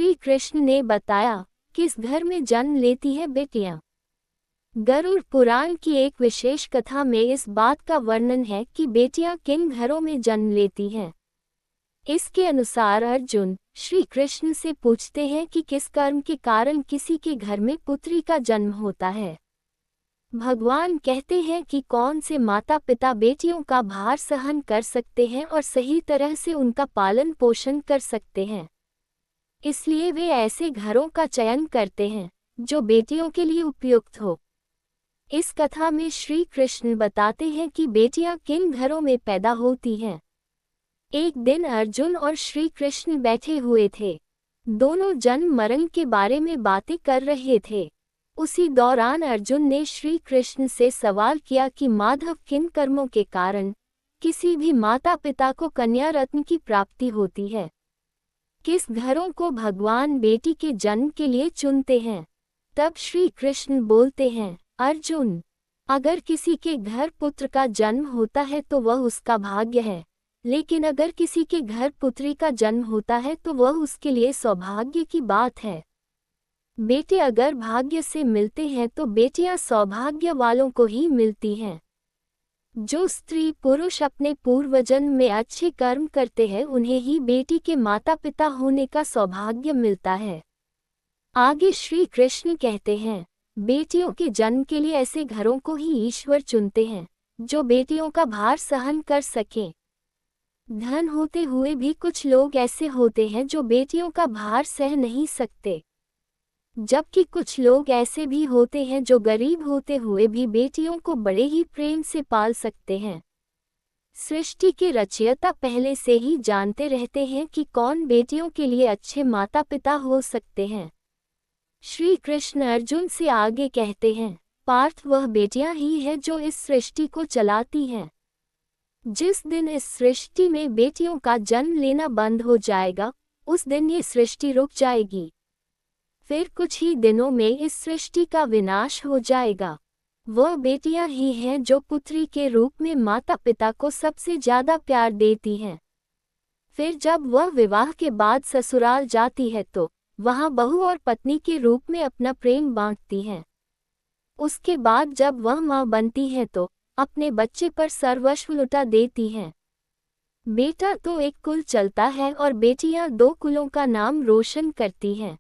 श्री कृष्ण ने बताया, किस घर में जन्म लेती है बेटियां। गरुड़ पुराण की एक विशेष कथा में इस बात का वर्णन है कि बेटियां किन घरों में जन्म लेती हैं। इसके अनुसार अर्जुन श्री कृष्ण से पूछते हैं कि किस कर्म के कारण किसी के घर में पुत्री का जन्म होता है। भगवान कहते हैं कि कौन से माता पिता बेटियों का भार सहन कर सकते हैं और सही तरह से उनका पालन पोषण कर सकते हैं, इसलिए वे ऐसे घरों का चयन करते हैं जो बेटियों के लिए उपयुक्त हो। इस कथा में श्री कृष्ण बताते हैं कि बेटियां किन घरों में पैदा होती हैं। एक दिन अर्जुन और श्री कृष्ण बैठे हुए थे। दोनों जन्म मरण के बारे में बातें कर रहे थे। उसी दौरान अर्जुन ने श्री कृष्ण से सवाल किया कि माधव किन कर्मों के कारण किसी भी माता पिता को कन्या रत्न की प्राप्ति होती है। किस घरों को भगवान बेटी के जन्म के लिए चुनते हैं। तब श्री कृष्ण बोलते हैं, अर्जुन, अगर किसी के घर पुत्र का जन्म होता है तो वह उसका भाग्य है, लेकिन अगर किसी के घर पुत्री का जन्म होता है तो वह उसके लिए सौभाग्य की बात है। बेटे अगर भाग्य से मिलते हैं तो बेटियां सौभाग्य वालों को ही मिलती हैं। जो स्त्री पुरुष अपने पूर्वजन्म में अच्छे कर्म करते हैं उन्हें ही बेटी के माता पिता होने का सौभाग्य मिलता है। आगे श्री कृष्ण कहते हैं, बेटियों के जन्म के लिए ऐसे घरों को ही ईश्वर चुनते हैं जो बेटियों का भार सहन कर सकें। धन होते हुए भी कुछ लोग ऐसे होते हैं जो बेटियों का भार सह नहीं सकते, जबकि कुछ लोग ऐसे भी होते हैं जो गरीब होते हुए भी बेटियों को बड़े ही प्रेम से पाल सकते हैं। सृष्टि के रचयिता पहले से ही जानते रहते हैं कि कौन बेटियों के लिए अच्छे माता पिता हो सकते हैं। श्री कृष्ण अर्जुन से आगे कहते हैं, पार्थ, वह बेटियां ही है जो इस सृष्टि को चलाती हैं। जिस दिन इस सृष्टि में बेटियों का जन्म लेना बंद हो जाएगा, उस दिन ये सृष्टि रुक जाएगी। फिर कुछ ही दिनों में इस सृष्टि का विनाश हो जाएगा। वह बेटियां ही हैं जो पुत्री के रूप में माता पिता को सबसे ज्यादा प्यार देती हैं। फिर जब वह विवाह के बाद ससुराल जाती है तो वहां बहू और पत्नी के रूप में अपना प्रेम बांटती हैं। उसके बाद जब वह मां बनती है तो अपने बच्चे पर सर्वस्व लुटा देती हैं। बेटा तो एक कुल चलता है और बेटियां दो कुलों का नाम रोशन करती हैं।